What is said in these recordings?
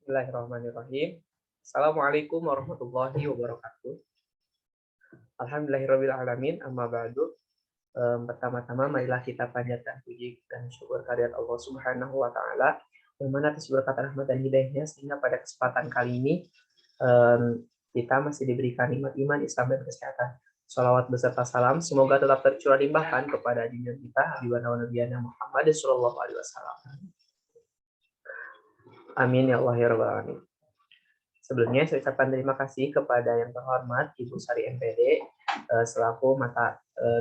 Bismillahirrahmanirrahim. Assalamualaikum warahmatullahi wabarakatuh. Alhamdulillahirabbil alamin. Amma ba'du. Pertama-tama marilah kita panjatkan puji dan syukur kehadirat Allah Subhanahu wa taala yang mana atas berkat rahmat dan hidayahnya sehingga pada kesempatan kali ini kita masih diberikan nikmat iman, Islam dan kesehatan. Shalawat beserta salam semoga tetap tercurah limpahkan kepada junjungan kita Habibana wa Nabiyana Muhammad sallallahu alaihi wasallam. Amin ya Allah ya rabbal alamin. Sebelumnya saya ucapkan terima kasih kepada yang terhormat Ibu Sari MPD selaku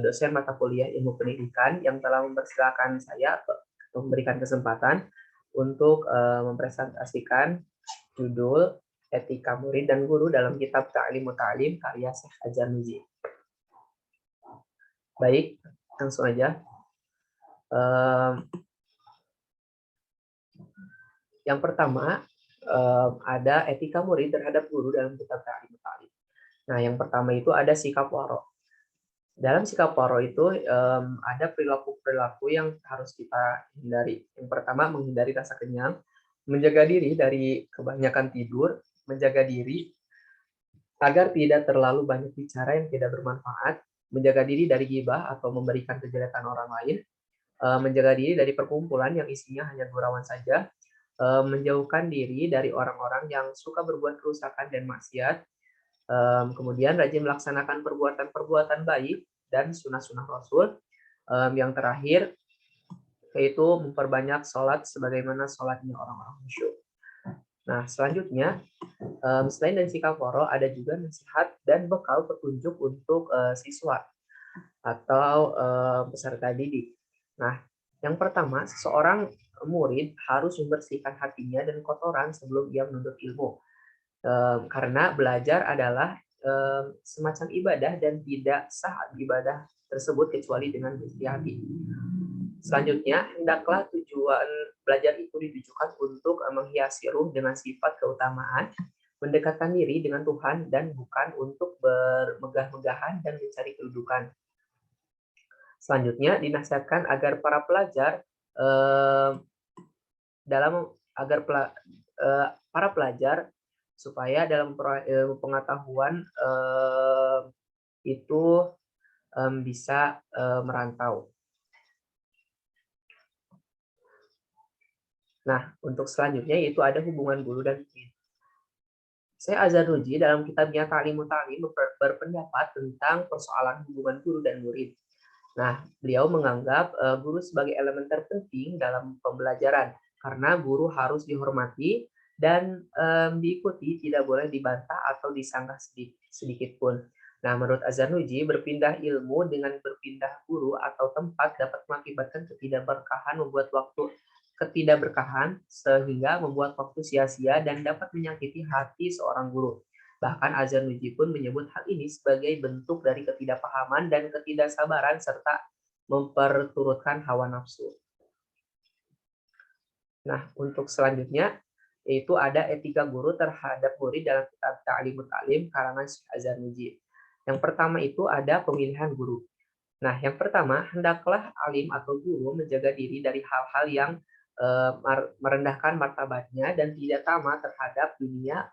dosen mata kuliah Ilmu Pendidikan yang telah mempersilahkan saya memberikan kesempatan untuk mempresentasikan judul Etika Murid dan Guru dalam kitab Ta'lim Ta'lim karya Syekh Az-Zarnuji. Baik, langsung aja. Yang pertama, ada etika murid terhadap guru dalam kitab Ta'lim Ta'lim. Nah, yang pertama itu ada sikap waro. Dalam sikap waro itu ada perilaku-perilaku yang harus kita hindari. Yang pertama, menghindari rasa kenyang, menjaga diri dari kebanyakan tidur, menjaga diri agar tidak terlalu banyak bicara yang tidak bermanfaat, menjaga diri dari ghibah atau memberikan kejelekan orang lain, menjaga diri dari perkumpulan yang isinya hanya gurauan saja, menjauhkan diri dari orang-orang yang suka berbuat kerusakan dan maksiat, kemudian rajin melaksanakan perbuatan-perbuatan baik dan sunnah-sunnah Rasul, yang terakhir yaitu memperbanyak sholat sebagaimana sholatnya orang-orang khusyuk. Nah, selanjutnya selain dari sikap waro ada juga nasihat dan bekal petunjuk untuk siswa atau peserta didik. Nah, yang pertama, seseorang murid harus membersihkan hatinya dan kotoran sebelum ia menuntut ilmu. Karena belajar adalah semacam ibadah dan tidak sah ibadah tersebut kecuali dengan bersih hati. Selanjutnya, hendaklah tujuan belajar itu ditujukan untuk menghiasi ruh dengan sifat keutamaan, mendekatkan diri dengan Tuhan dan bukan untuk bermegah-megahan dan mencari kedudukan. Selanjutnya, dinasihatkan agar para pelajar para pelajar supaya dalam pengetahuan itu bisa merantau. Nah, untuk selanjutnya yaitu ada hubungan guru dan murid. Syekh Az-Zarnuji dalam kitabnya Ta'lim Ta'lim berpendapat tentang persoalan hubungan guru dan murid. Nah, beliau menganggap guru sebagai elemen terpenting dalam pembelajaran karena guru harus dihormati dan diikuti, tidak boleh dibantah atau disanggah sedikit pun. Nah, menurut Az-Zarnuji, berpindah ilmu dengan berpindah guru atau tempat dapat mengakibatkan ketidakberkahan sehingga membuat waktu sia-sia dan dapat menyakiti hati seorang guru. Bahkan Az-Zarnuji pun menyebut hal ini sebagai bentuk dari ketidakpahaman dan ketidaksabaran serta memperturutkan hawa nafsu. Nah, untuk selanjutnya yaitu ada etika guru terhadap murid dalam kitab Ta'lim Ta'lim karangan Syekh Az-Zarnuji. Yang pertama itu ada pemilihan guru. Nah, yang pertama, hendaklah alim atau guru menjaga diri dari hal-hal yang merendahkan martabatnya dan tidak tamak terhadap dunia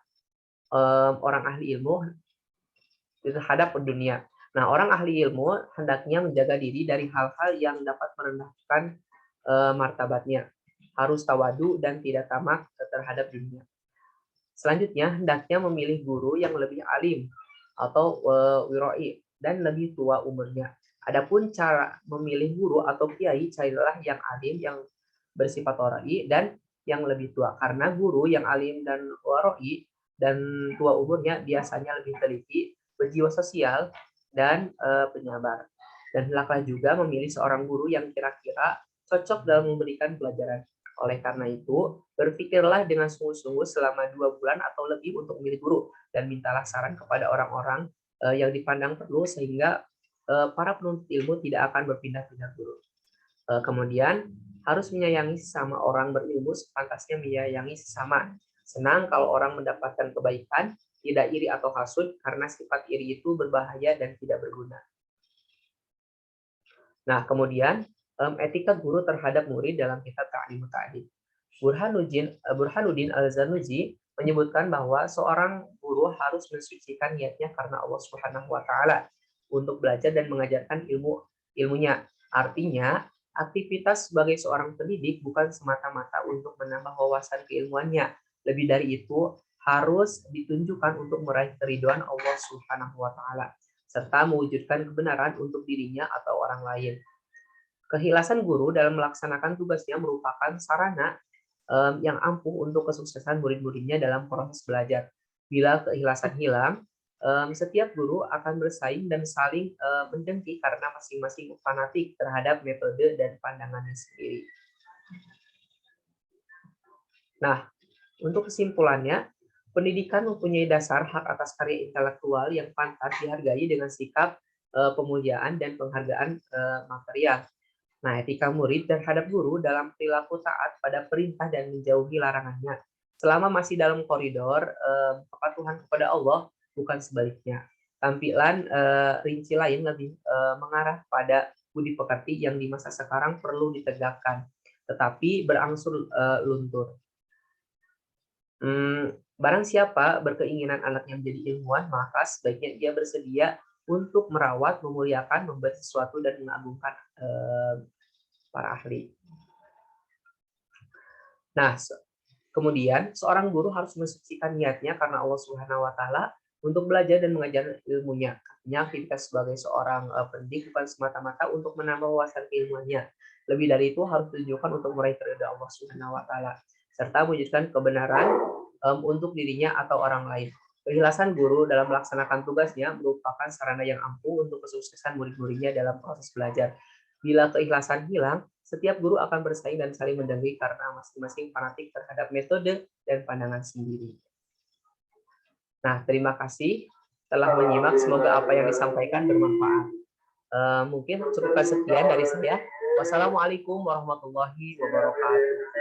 orang ahli ilmu terhadap dunia. Nah, orang ahli ilmu hendaknya menjaga diri dari hal-hal yang dapat merendahkan martabatnya. Harus tawadu dan tidak tamak terhadap dunia. Selanjutnya, hendaknya memilih guru yang lebih alim atau wiroi dan lebih tua umurnya. Adapun cara memilih guru atau kiai, carilah yang alim, yang bersifat warai dan yang lebih tua. Karena guru yang alim dan warai dan tua umurnya biasanya lebih teliti, berjiwa sosial dan penyabar. Dan hendaklah juga memilih seorang guru yang kira-kira cocok dalam memberikan pelajaran. Oleh karena itu, berpikirlah dengan sungguh-sungguh selama 2 bulan atau lebih untuk memilih guru dan mintalah saran kepada orang-orang yang dipandang perlu sehingga para penuntut ilmu tidak akan berpindah-pindah guru. Kemudian harus menyayangi sesama orang berilmu sepantasnya menyayangi sesama. Senang kalau orang mendapatkan kebaikan, tidak iri atau hasud karena sifat iri itu berbahaya dan tidak berguna. Nah, kemudian etika guru terhadap murid dalam kitab Ta'lim Ta'lim. Burhanuddin Al-Zarnuji menyebutkan bahwa seorang guru harus mensucikan niatnya karena Allah Subhanahu wa taala untuk belajar dan mengajarkan ilmunya. Artinya, aktivitas sebagai seorang pendidik bukan semata-mata untuk menambah wawasan keilmuannya. Lebih dari itu, harus ditunjukkan untuk meraih keridhaan Allah Subhanahu wa taala serta mewujudkan kebenaran untuk dirinya atau orang lain. Keikhlasan guru dalam melaksanakan tugasnya merupakan sarana yang ampuh untuk kesuksesan murid-muridnya dalam proses belajar. Bila keikhlasan hilang, setiap guru akan bersaing dan saling mendengki karena masing-masing fanatik terhadap metode dan pandangannya sendiri. Nah, untuk kesimpulannya, pendidikan mempunyai dasar hak atas karya intelektual yang pantas dihargai dengan sikap pemuliaan dan penghargaan material. Nah, etika murid terhadap guru dalam perilaku taat pada perintah dan menjauhi larangannya. Selama masih dalam koridor kepatuhan kepada Allah, bukan sebaliknya. Tampilan rinci lain lebih mengarah pada budi pekerti yang di masa sekarang perlu ditegakkan, tetapi berangsur luntur. Barang siapa berkeinginan anaknya menjadi ilmuwan, maka sebaiknya dia bersedia untuk merawat, memuliakan, membuat sesuatu dan mengagungkan para ahli. Nah, kemudian seorang guru harus mensucikan niatnya karena Allah Subhanahu wa taala untuk belajar dan mengajar ilmunya. Artinya aktivitas sebagai seorang pendidik bukan semata-mata untuk menambah wawasan keilmuannya. Lebih dari itu harus ditujukan untuk meraih keridhaan Allah Subhanahu wa taala serta mewujudkan kebenaran untuk dirinya atau orang lain. Keikhlasan guru dalam melaksanakan tugasnya merupakan sarana yang ampuh untuk kesuksesan murid-muridnya dalam proses belajar. Bila keikhlasan hilang, setiap guru akan bersaing dan saling mendengki karena masing-masing fanatik terhadap metode dan pandangan sendiri. Nah, terima kasih telah menyimak. Semoga apa yang disampaikan bermanfaat. Mungkin cukup sekian dari saya. Wassalamualaikum warahmatullahi wabarakatuh.